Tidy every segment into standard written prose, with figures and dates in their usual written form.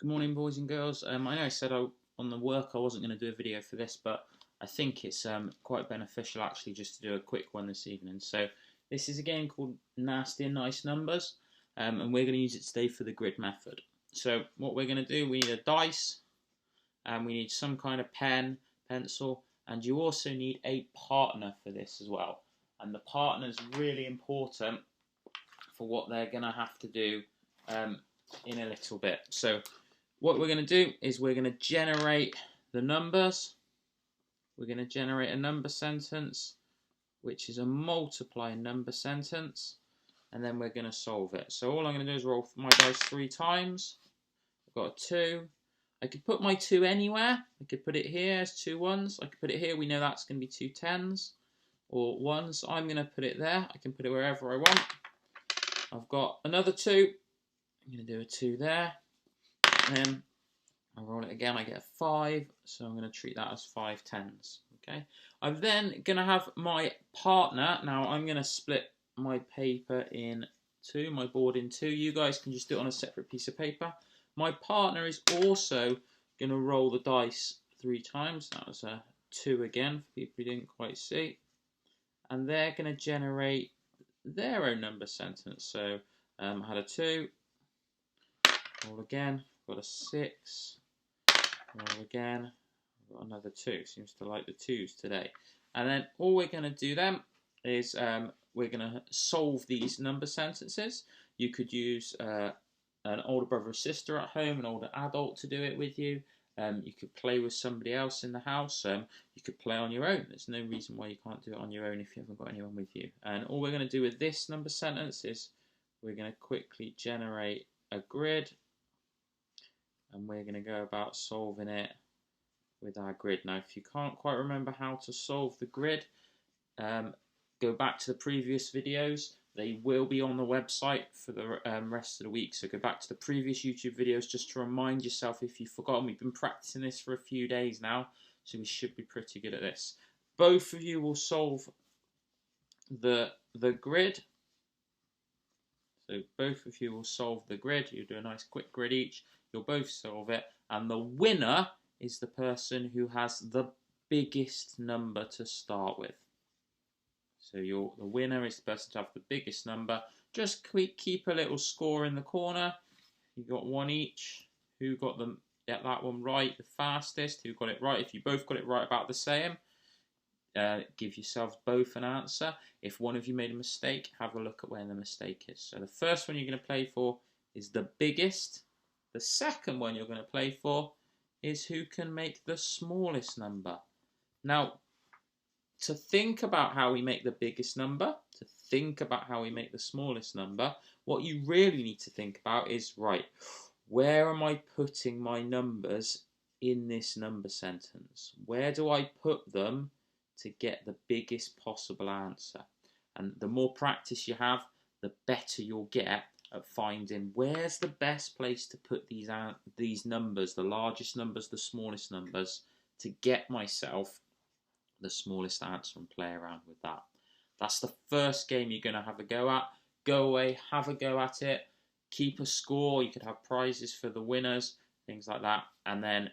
Good morning, boys and girls. I know I said on the work I wasn't going to do a video for this, but I think it's quite beneficial actually just to do a quick one this evening. So this is a game called Nasty and Nice Numbers, and we're going to use it today for the grid method. So what we're going to do, we need a dice, and we need some kind of pen, pencil, and you also need a partner for this as well. And the partner is really important for what they're going to have to do in a little bit. So what we're going to do is we're going to generate the numbers. We're going to generate a number sentence, which is a multiplying number sentence, and then we're going to solve it. So all I'm going to do is roll my dice 3 times. I've got a 2. I could put my 2 anywhere. I could put it here as 2 1s. I could put it here. We know that's going to be 2 10s or 1s. I'm going to put it there. I can put it wherever I want. I've got another 2. I'm going to do a 2 there. And then I roll it again, I get a 5, so I'm going to treat that as 5 10s. Okay. I'm then going to have my partner. Now I'm going to split my paper in 2, my board in 2. You guys can just do it on a separate piece of paper. My partner is also going to roll the dice 3 times. That was a 2 again, for people who didn't quite see. And they're going to generate their own number sentence. So I had a 2, roll again, got a 6. Roll again, I've got another 2. Seems to like the 2s today. And then all we're going to do then is we're going to solve these number sentences. You could use an older brother or sister at home, an older adult to do it with you. You could play with somebody else in the house. You could play on your own. There's no reason why you can't do it on your own if you haven't got anyone with you. And all we're going to do with this number sentence is we're going to quickly generate a grid. And we're going to go about solving it with our grid. Now, if you can't quite remember how to solve the grid, go back to the previous videos. They will be on the website for the rest of the week. So go back to the previous YouTube videos just to remind yourself if you've forgotten. We've been practicing this for a few days now, so we should be pretty good at this. Both of you will solve the grid. So both of you will solve the grid. You'll do a nice quick grid each. You'll both solve it. And the winner is the person who has the biggest number to start with. So the winner is the person to have the biggest number. Just keep a little score in the corner. You got 1 each. Who got that one right the fastest? Who got it right? If you both got it right about the same, give yourselves both an answer. If one of you made a mistake, have a look at where the mistake is. So the first one you're going to play for is the biggest. The second one you're going to play for is who can make the smallest number. Now, to think about how we make the biggest number, to think about how we make the smallest number, what you really need to think about is, right, where am I putting my numbers in this number sentence? Where do I put them to get the biggest possible answer? And the more practice you have, the better you'll get at finding where's the best place to put these numbers, the largest numbers, the smallest numbers, to get myself the smallest answer and play around with that. That's the first game you're going to have a go at. Go away, have a go at it, keep a score. You could have prizes for the winners, things like that. And then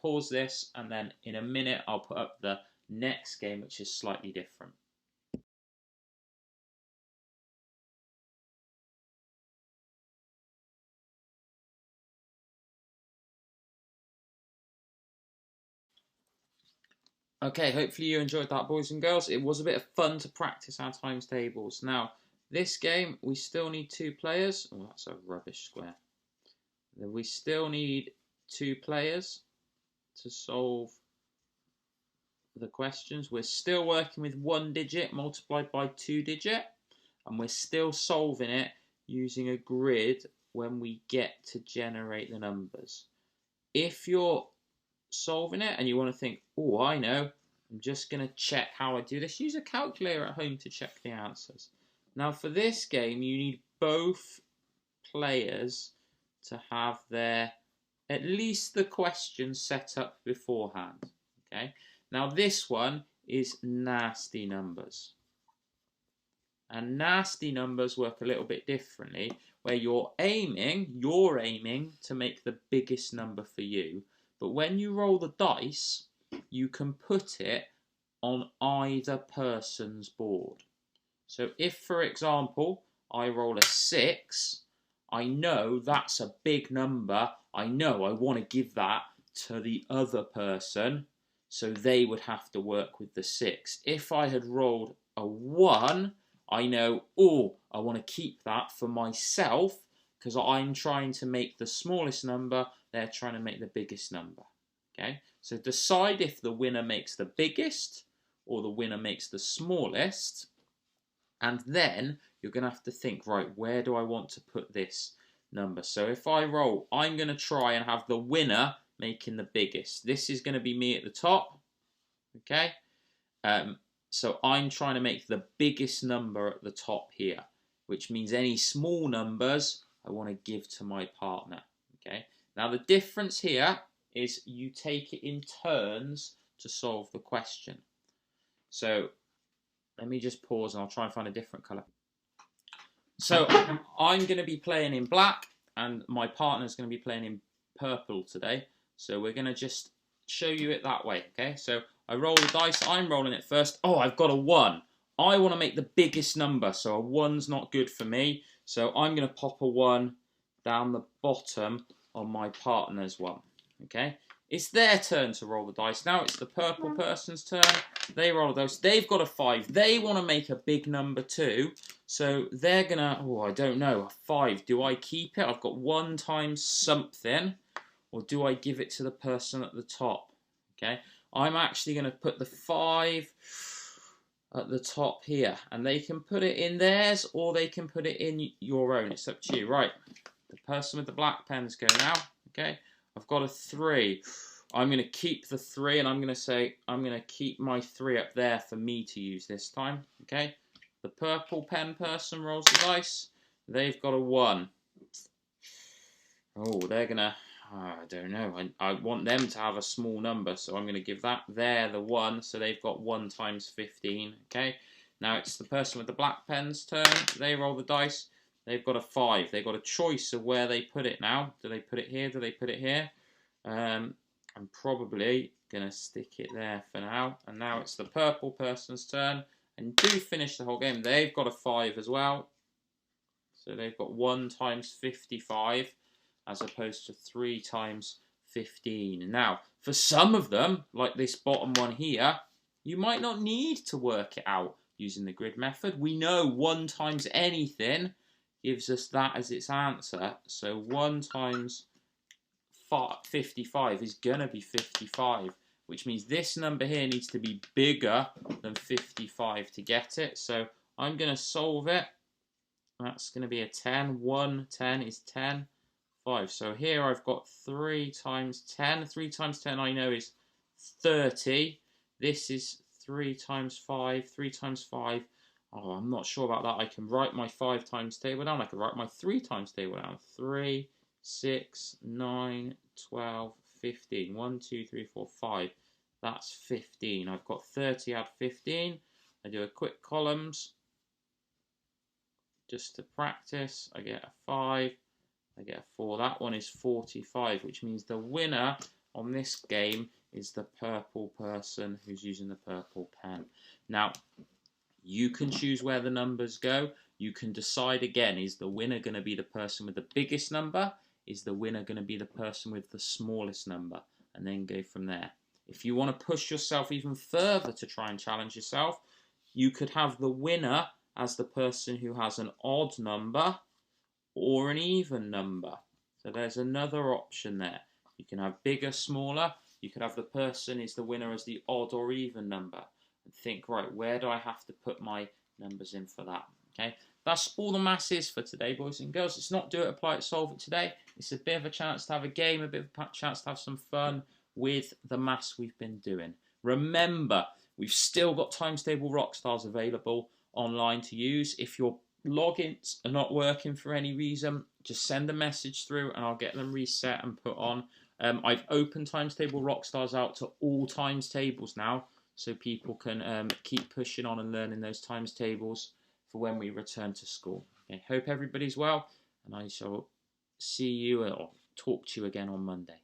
pause this, and then in a minute I'll put up the next game, which is slightly different. Okay, hopefully you enjoyed that, boys and girls. It was a bit of fun to practice our times tables. Now, this game, we still need 2 players. Oh, that's a rubbish square. We still need 2 players to solve the questions. We're still working with 1 digit multiplied by 2 digit, and we're still solving it using a grid when we get to generate the numbers. If you're solving it and you want to think, oh, I know, I'm just going to check how I do this, use a calculator at home to check the answers. Now, for this game, you need both players to have at least the question set up beforehand. Okay. Now, this one is nasty numbers. and nasty numbers work a little bit differently, where you're aiming to make the biggest number for you. But when you roll the dice, you can put it on either person's board. So if, for example, I roll a 6, I know that's a big number. I know I want to give that to the other person, so they would have to work with the 6. If I had rolled a 1, I know, oh, I want to keep that for myself because I'm trying to make the smallest number, they're trying to make the biggest number. Okay, so decide if the winner makes the biggest or the winner makes the smallest, and then you're going to have to think, right, where do I want to put this number? So if I roll, I'm going to try and have the winner making the biggest. This is going to be me at the top, okay? So I'm trying to make the biggest number at the top here, which means any small numbers I want to give to my partner, okay? Now the difference here is you take it in turns to solve the question. So let me just pause and I'll try and find a different colour. So I'm going to be playing in black and my partner's going to be playing in purple today. So we're going to just show you it that way, okay? So I roll the dice, I'm rolling it first. Oh, I've got a 1. I want to make the biggest number, so a 1's not good for me. So I'm going to pop a 1 down the bottom on my partner's one, okay? It's their turn to roll the dice. Now it's the purple person's turn. They roll the dice. They've got a 5. They want to make a big number too. So they're going to, oh, I don't know, a 5. Do I keep it? I've got 1 times something. Or do I give it to the person at the top? Okay, I'm actually going to put the 5 at the top here. And they can put it in theirs or they can put it in your own. It's up to you. Right, the person with the black pens go now. Okay, I've got a 3. I'm going to keep the 3 and I'm going to say, I'm going to keep my 3 up there for me to use this time. Okay, the purple pen person rolls the dice. They've got a 1. Oh, they're going to... I don't know. I want them to have a small number, so I'm going to give that there the 1. So they've got 1 times 15. Okay. Now it's the person with the black pen's turn. They roll the dice. They've got a 5. They've got a choice of where they put it now. Do they put it here? Do they put it here? I'm probably going to stick it there for now. And now it's the purple person's turn. And do finish the whole game. They've got a 5 as well. So they've got 1 times 55. As opposed to 3 times 15. Now, for some of them, like this bottom one here, you might not need to work it out using the grid method. We know 1 times anything gives us that as its answer. So 1 times 55 is going to be 55, which means this number here needs to be bigger than 55 to get it. So I'm going to solve it. That's going to be a 10. 1, 10 is 10. 5. So here I've got 3 times 10. 3 times 10 I know is 30. This is 3 times 5. 3 times 5. Oh, I'm not sure about that. I can write my 5 times table down. I can write my 3 times table down. 3, 6, 9, 12, 15. 1, 2, 3, 4, 5. That's 15. I've got 30 add 15. I do a quick columns just to practice. I get a 5. I get a 4. That one is 45, which means the winner on this game is the purple person who's using the purple pen. Now, you can choose where the numbers go. You can decide again, is the winner going to be the person with the biggest number? Is the winner going to be the person with the smallest number? And then go from there. If you want to push yourself even further to try and challenge yourself, you could have the winner as the person who has an odd number or an even number. So there's another option there. You can have bigger, smaller. You could have the person is the winner as the odd or even number. And think, right, where do I have to put my numbers in for that? Okay, that's all the maths is for today, boys and girls. It's not do it, apply it, solve it today. It's a bit of a chance to have a game, a bit of a chance to have some fun with the maths we've been doing. Remember, we've still got Times Table Rockstars available online to use. If your logins are not working for any reason, just send a message through and I'll get them reset and put on. I've opened Times Table Rockstars out to all times tables now, so people can keep pushing on and learning those times tables for when we return to school. Okay, hope everybody's well, and I shall see you or talk to you again on Monday.